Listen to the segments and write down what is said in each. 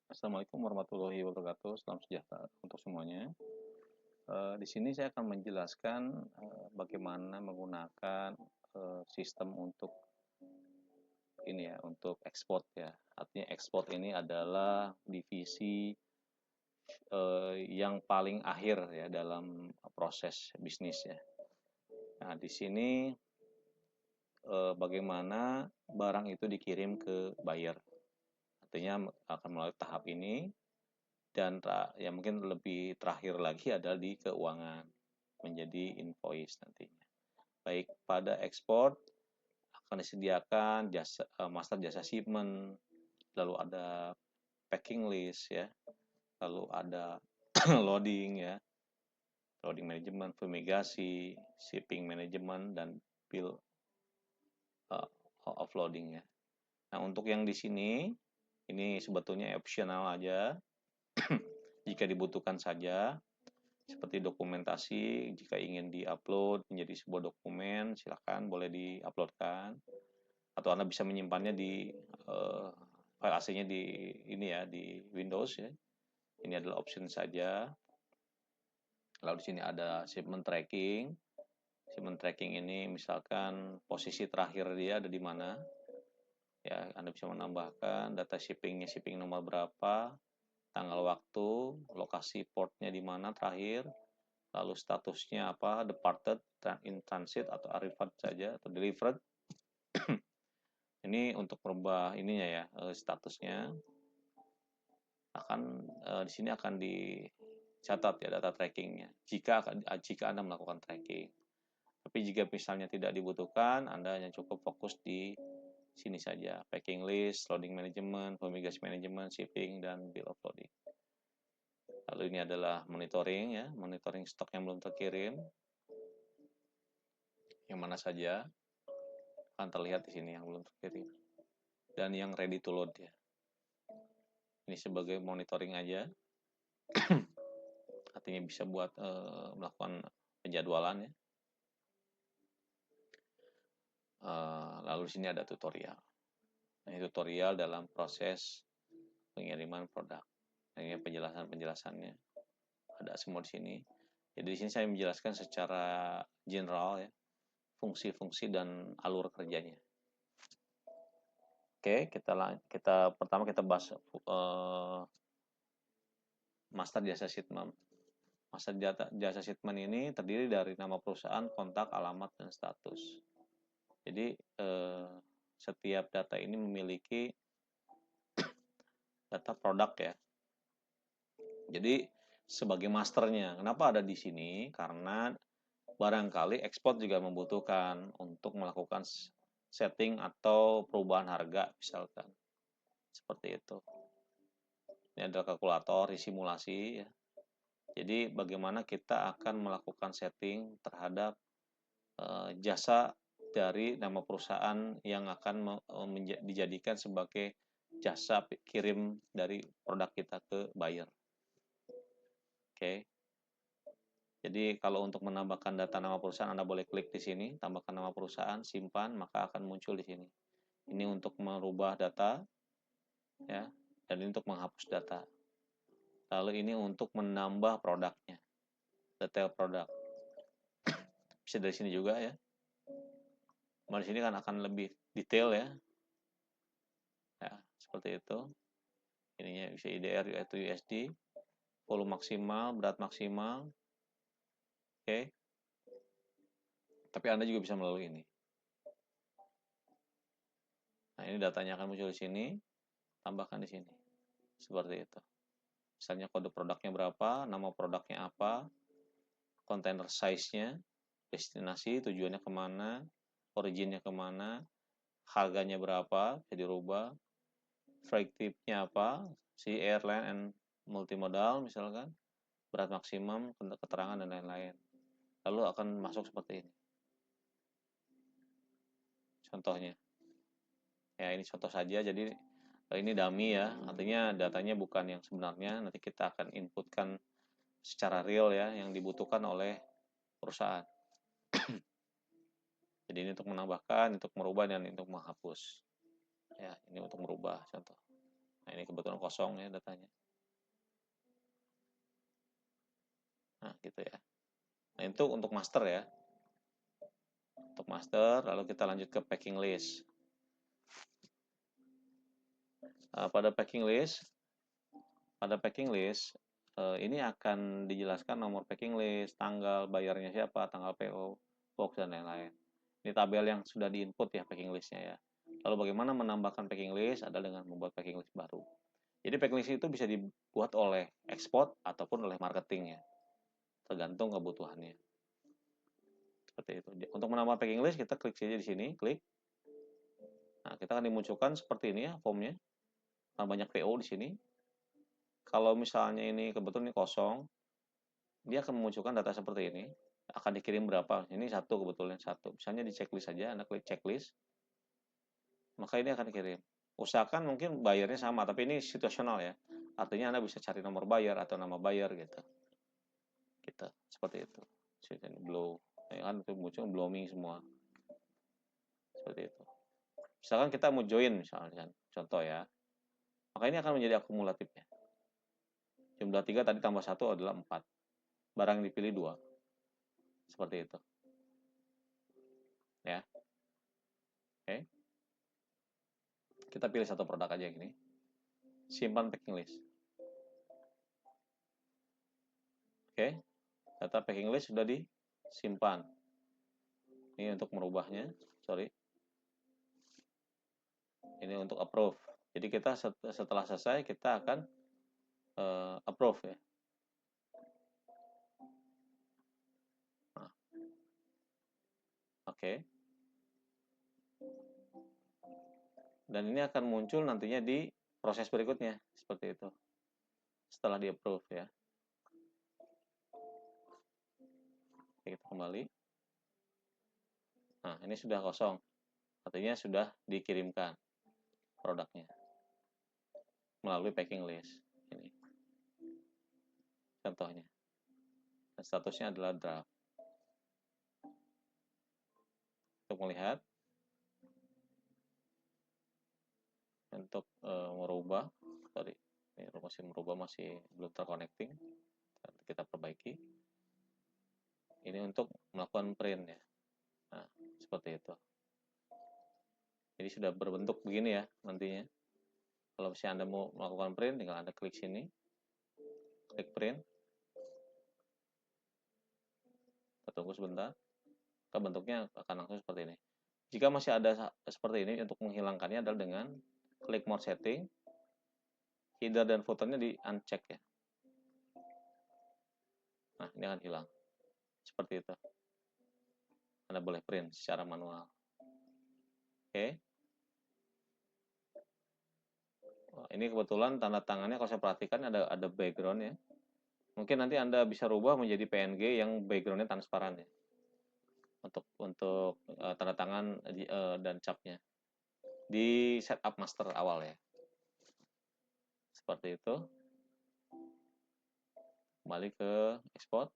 Assalamualaikum warahmatullahi wabarakatuh. Salam sejahtera untuk semuanya. Di sini saya akan menjelaskan bagaimana menggunakan sistem untuk ini ya, untuk ekspor ya. Artinya ekspor ini adalah divisi yang paling akhir ya dalam proses bisnis ya. Nah, di sini bagaimana barang itu dikirim ke buyer. Artinya akan melalui tahap ini. Dan ya mungkin lebih terakhir lagi adalah di keuangan menjadi invoice nantinya. Baik pada ekspor akan disediakan jasa master jasa shipment, lalu ada packing list ya, lalu ada loading ya, loading management, fumigasi, shipping management dan bill uh, offloading ya. Nah, untuk yang di sini ini sebetulnya optional aja jika dibutuhkan saja. Seperti dokumentasi, jika ingin di-upload menjadi sebuah dokumen, silakan boleh di-uploadkan. Atau Anda bisa menyimpannya di file aslinya di ini ya, di Windows ya. Ini adalah option saja. Lalu di sini ada shipment tracking. Shipment tracking ini misalkan posisi terakhir dia ada di mana. Ya, Anda bisa menambahkan data shippingnya, shipping nomor berapa, tanggal waktu, lokasi portnya di mana terakhir, lalu statusnya apa, departed, in transit atau arrived saja atau delivered. Ini untuk merubah ininya ya, statusnya akan di sini akan dicatat ya data trackingnya jika Anda melakukan tracking. Tapi jika misalnya tidak dibutuhkan, Anda hanya cukup fokus di sini saja, packing list, loading management, fumigation management, shipping, dan bill of loading. Lalu ini adalah monitoring ya, monitoring stok yang belum terkirim. Yang mana saja akan terlihat di sini yang belum terkirim. Dan yang ready to load ya. Ini sebagai monitoring aja. Artinya bisa buat melakukan penjadwalan ya. Lalu di sini ada tutorial. Nah, ini tutorial dalam proses pengiriman produk. Nah, ini penjelasan-penjelasannya. Ada semua di sini. Jadi di sini saya menjelaskan secara general ya, fungsi-fungsi dan alur kerjanya. Oke, kita pertama kita bahas master jasa shipment. Master jasa shipment ini terdiri dari nama perusahaan, kontak, alamat, dan status. Jadi setiap data ini memiliki data produk ya. Jadi sebagai masternya, kenapa ada di sini? Karena barangkali ekspor juga membutuhkan untuk melakukan setting atau perubahan harga misalkan. Seperti itu. Ini adalah kalkulator simulasi ya. Jadi bagaimana kita akan melakukan setting terhadap jasa dari nama perusahaan yang akan dijadikan sebagai jasa kirim dari produk kita ke buyer. Oke. Jadi kalau untuk menambahkan data nama perusahaan, Anda boleh klik di sini, tambahkan nama perusahaan, simpan, maka akan muncul di sini. Ini untuk merubah data, ya, dan ini untuk menghapus data. Lalu ini untuk menambah produknya, detail produk. Bisa dari sini juga ya. Di sini kan akan lebih detail ya. Ya, seperti itu. Ininya bisa IDR atau USD, volume maksimal, berat maksimal. Oke. Tapi Anda juga bisa melalui ini. Nah, ini datanya akan muncul di sini, tambahkan di sini. Seperti itu. Misalnya kode produknya berapa, nama produknya apa, container size-nya, destinasi, tujuannya kemana, originnya kemana, harganya berapa, bisa dirubah, freight type-nya apa, si airline and multimodal misalkan, berat maksimum, keterangan, dan lain-lain. Lalu akan masuk seperti ini. Contohnya. Ya, ini contoh saja, jadi ini dummy ya, artinya datanya bukan yang sebenarnya, nanti kita akan inputkan secara real ya, yang dibutuhkan oleh perusahaan. Jadi ini untuk menambahkan, untuk merubah, dan untuk menghapus. Ya, ini untuk merubah contoh. Nah, ini kebetulan kosong ya datanya. Nah, gitu ya. Nah, itu untuk master ya. Untuk master, lalu kita lanjut ke packing list. Pada packing list ini akan dijelaskan nomor packing list, tanggal bayarnya siapa, tanggal PO, box dan lain-lain. Ini tabel yang sudah diinput ya packing listnya ya. Lalu bagaimana menambahkan packing list adalah dengan membuat packing list baru. Jadi packing list itu bisa dibuat oleh ekspor ataupun oleh marketing ya, tergantung kebutuhannya. Seperti itu. Untuk menambah packing list kita klik saja di sini, klik. Nah, kita akan dimunculkan seperti ini ya formnya. Nah, banyak PO di sini. Kalau misalnya ini kebetulan ini kosong, dia akan memunculkan data seperti ini. Akan dikirim berapa? Ini satu kebetulan satu. Misalnya di checklist saja, Anda klik checklist, maka ini akan dikirim. Usahakan mungkin bayarnya sama, tapi ini situasional ya. Artinya Anda bisa cari nomor bayar atau nama bayar gitu. Gitu, seperti itu. Blow, ya kan itu muncul blooming semua. Seperti itu. Misalkan kita mau join misalnya, contoh ya. Maka ini akan menjadi akumulatif ya. Jumlah 3 tadi tambah 1 adalah 4. Barang yang dipilih 2. Seperti itu. Ya. Oke. Kita pilih satu produk aja gini. Simpan packing list. Oke. Data packing list sudah disimpan. Ini untuk merubahnya. Sorry. Ini untuk approve. Jadi kita setelah selesai kita akan approve ya. Nah. Oke. Dan ini akan muncul nantinya di proses berikutnya seperti itu. Setelah di approve ya. Oke, kita kembali. Nah, ini sudah kosong. Artinya sudah dikirimkan produknya melalui packing list. Ini contohnya. Dan statusnya adalah draft. Untuk melihat, untuk merubah, sorry, ini masih merubah, masih belum terconnecting. Kita perbaiki. Ini untuk melakukan print ya. Nah, seperti itu. Jadi sudah berbentuk begini ya nantinya. Kalau misalnya Anda mau melakukan print, tinggal Anda klik sini, klik print. Kita tunggu sebentar. Maka bentuknya akan langsung seperti ini. Jika masih ada seperti ini, untuk menghilangkannya adalah dengan klik more setting, header dan footernya di uncheck ya. Nah, ini akan hilang. Seperti itu. Anda boleh print secara manual. Oke. Ini kebetulan tanda tangannya kalau saya perhatikan ada background ya. Mungkin nanti Anda bisa rubah menjadi PNG yang backgroundnya transparan ya. Untuk tanda tangan dan capnya di setup master awal ya. Seperti itu. Kembali ke export.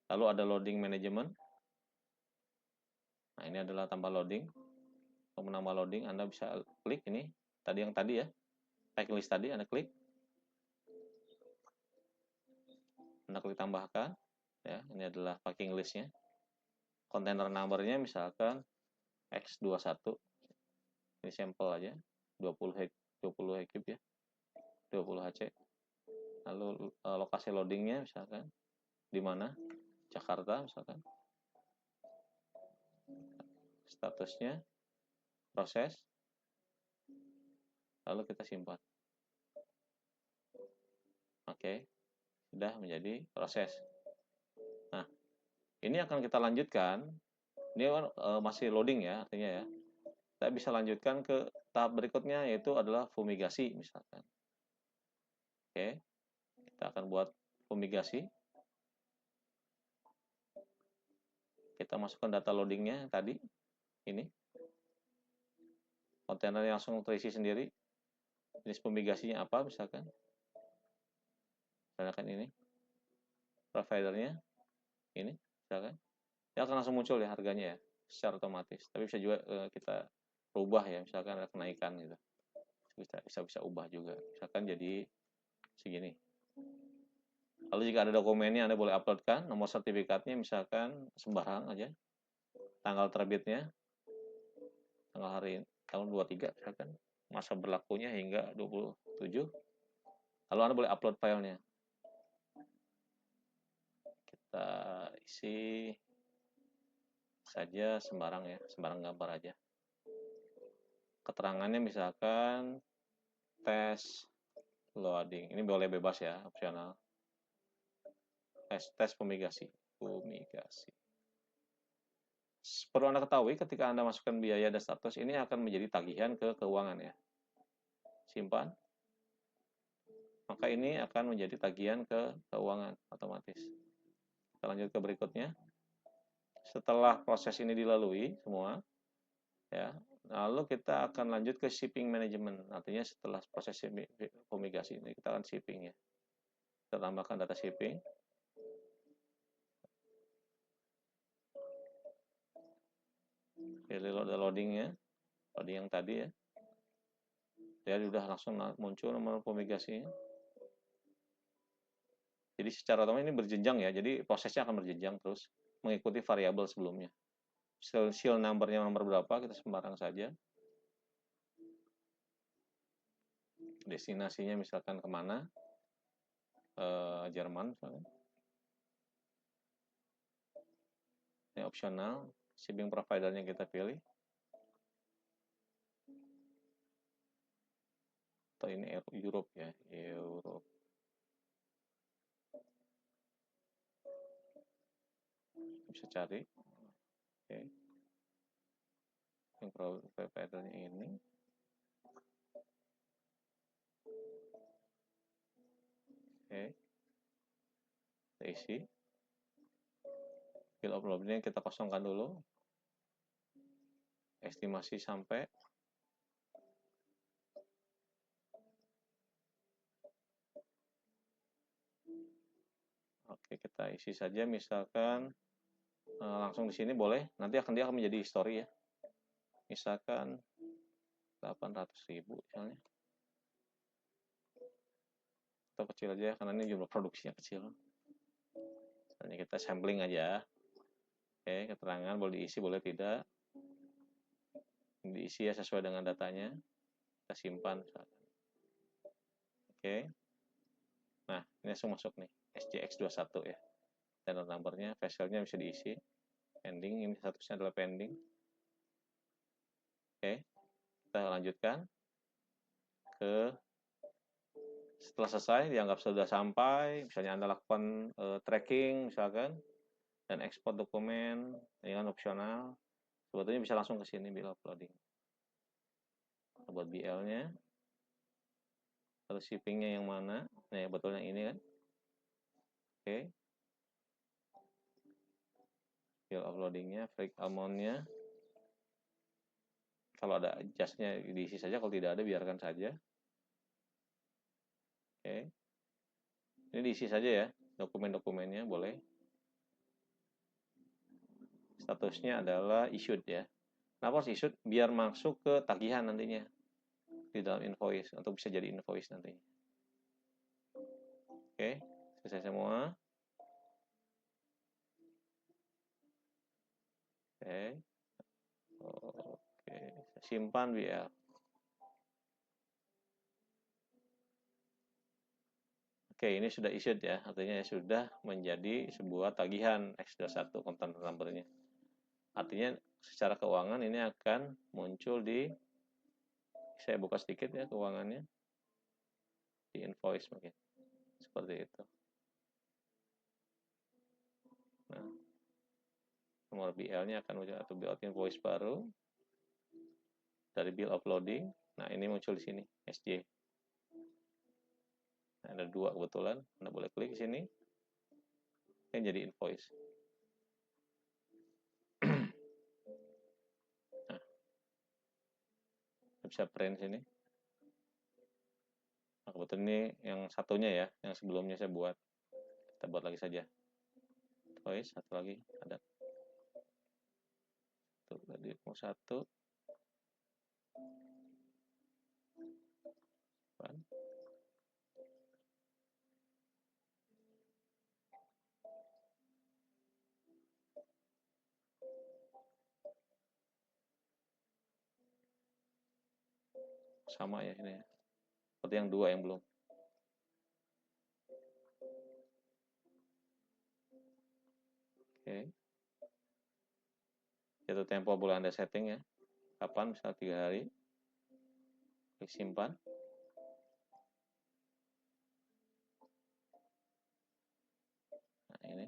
Lalu ada loading management. Nah, ini adalah tambah loading. Untuk menambah loading, Anda bisa klik ini. Tadi yang tadi ya. Packing list tadi, Anda klik. Anda klik tambahkan. Ya, ini adalah packing listnya. Container number-nya misalkan X21. Ini sampel aja. 20 cube ya. 20 HC. Lalu lokasi loadingnya misalkan di mana? Jakarta misalkan. Statusnya proses. Lalu kita simpan. Oke. Sudah menjadi proses. Nah, ini akan kita lanjutkan. Ini kan masih loading ya artinya ya. Kita bisa lanjutkan ke tahap berikutnya yaitu adalah fumigasi misalkan. Oke. Kita akan buat fumigasi. Kita masukkan data loadingnya tadi. Ini. Kontainernya langsung terisi sendiri. Jenis fumigasinya apa misalkan. Misalkan ini. Providernya ini misalkan. Dia akan langsung muncul ya harganya ya secara otomatis. Tapi bisa juga kita rubah ya misalkan ada kenaikan gitu. bisa ubah juga. Misalkan jadi segini. Lalu jika ada dokumennya Anda boleh uploadkan, nomor sertifikatnya misalkan sembarang aja. Tanggal terbitnya tanggal hari tahun 23 misalkan. Masa berlakunya hingga 27. Lalu Anda boleh upload filenya. Kita isi saja sembarang ya, sembarang gambar aja. Keterangannya misalkan tes loading. Ini boleh bebas ya, opsional. Tes fumigasi. Perlu Anda ketahui ketika Anda masukkan biaya dan status ini akan menjadi tagihan ke keuangan ya. Simpan. Maka ini akan menjadi tagihan ke keuangan otomatis. Kita lanjut ke berikutnya. Setelah proses ini dilalui semua, ya, lalu kita akan lanjut ke shipping management. Artinya setelah proses fumigasi ini kita akan shipping ya. Kita tambahkan data shipping. Pilih loadingnya, loading yang tadi ya. Dia sudah langsung muncul nomor fumigasinya. Jadi secara otomatis ini berjenjang ya. Jadi prosesnya akan berjenjang terus mengikuti variabel sebelumnya. Serial number-nya nomor berapa kita sembarang saja. Destinasinya misalkan kemana? Jerman misalkan. Ini opsional. Shipping providernya kita pilih. Atau ini Europe ya, Europe. Bisa cari. Oke. Yang providernya ini. Oke. Kita isi. Bill of lading kita kosongkan dulu. Estimasi sampai. Oke, kita isi saja misalkan langsung di sini boleh. Nanti dia akan menjadi history ya. Misalkan 800.000 misalnya. Atau kecil aja karena ini jumlah produksinya kecil. Hanya kita sampling aja. Oke, keterangan boleh diisi boleh tidak. Diisi ya sesuai dengan datanya. Kita simpan misalkan. Oke. Nah, ini langsung masuk nih. SJX21 ya. Channel numbernya, file-nya bisa diisi. Pending, ini statusnya adalah pending. Oke. Kita lanjutkan ke setelah selesai dianggap sudah sampai, misalnya Anda lakukan tracking misalkan dan ekspor dokumen, ini kan opsional. Sebetulnya bisa langsung ke sini bill uploading. Buat BL-nya. Terus shipping-nya yang mana? Nah, betul yang ini kan. Oke. Bill uploading-nya, freight amount-nya. Kalau ada adjust-nya diisi saja, kalau tidak ada biarkan saja. Oke. Ini diisi saja ya, dokumen-dokumennya boleh. Statusnya adalah issued ya. Kenapa harus issued? Biar masuk ke tagihan nantinya di dalam invoice, untuk bisa jadi invoice nantinya. Oke, selesai semua. Oke, simpan BL. Oke, ini sudah issued ya, artinya sudah menjadi sebuah tagihan X21 konten number-nya. Artinya secara keuangan ini akan muncul di, saya buka sedikit ya keuangannya, di invoice mungkin, seperti itu. Nah, nomor BL-nya akan muncul atau bill invoice baru dari bill uploading. Nah, ini muncul di sini, SJ. Nah, ada dua kebetulan, Anda boleh klik sini. Ini jadi invoice. Nah, bisa print sini. Nah, kebetulan ini yang satunya ya, yang sebelumnya saya buat. Kita buat lagi saja. Invoice, satu lagi ada. Tuh, tadi mau satu. sama ya ini ya. Seperti yang 2 yang belum. Oke. Jatuh tempo boleh Anda setting ya. Kapan? Misalnya 3 hari. Klik simpan. Nah, ini.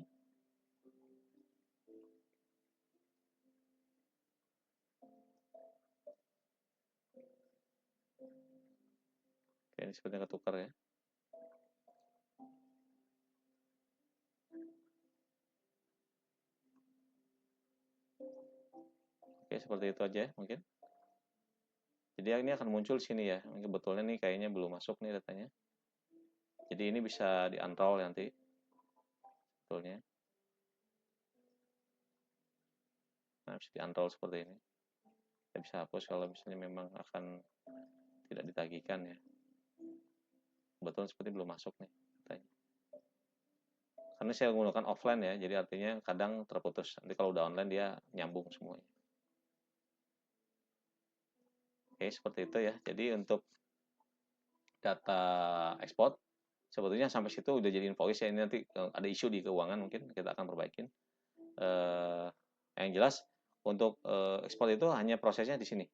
Oke, ini sepertinya ketukar ya. Oke, seperti itu aja mungkin. Jadi ini akan muncul sini ya. Sebetulnya nih kayaknya belum masuk nih datanya. Jadi ini bisa di-unroll nanti. Sebetulnya. Nah, bisa di-unroll seperti ini. Kita bisa hapus kalau misalnya memang akan tidak ditagihkan ya. Kebetulan seperti belum masuk nih datanya. Karena saya menggunakan offline ya, jadi artinya kadang terputus. Nanti kalau udah online dia nyambung semuanya. Oke, seperti itu ya. Jadi untuk data ekspor sebetulnya sampai situ udah jadi invoice ya. Ini nanti ada isu di keuangan mungkin kita akan perbaikin. Yang jelas untuk ekspor itu hanya prosesnya di sini,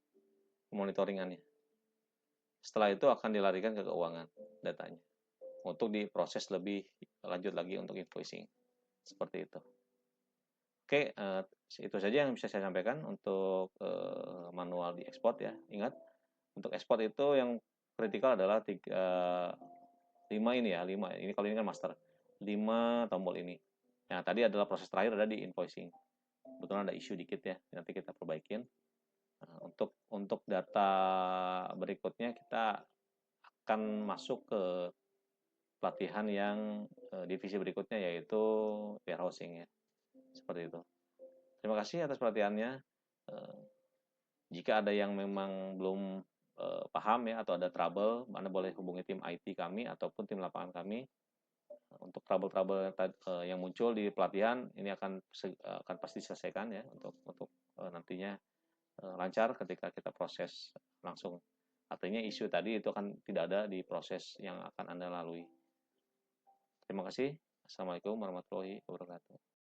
monitoringannya. Setelah itu akan dilarikan ke keuangan datanya untuk diproses lebih lanjut lagi untuk invoicing. Seperti itu. Oke, itu saja yang bisa saya sampaikan untuk manual di ekspor ya. Ingat, untuk ekspor itu yang kritikal adalah 5 ini ya, 5. Ini kalau ini kan master. 5 tombol ini. Nah, tadi adalah proses terakhir ada di invoicing. Kebetulan ada isu dikit ya, nanti kita perbaikin. Untuk data berikutnya kita akan masuk ke pelatihan yang divisi berikutnya yaitu warehousing ya. Seperti itu. Terima kasih atas perhatiannya. Jika ada yang memang belum paham ya atau ada trouble, Anda boleh hubungi tim IT kami ataupun tim lapangan kami. Untuk trouble-trouble yang muncul di pelatihan ini akan pasti diselesaikan ya untuk nantinya lancar ketika kita proses langsung. Artinya isu tadi itu akan tidak ada di proses yang akan Anda lalui. Terima kasih. Assalamualaikum warahmatullahi wabarakatuh.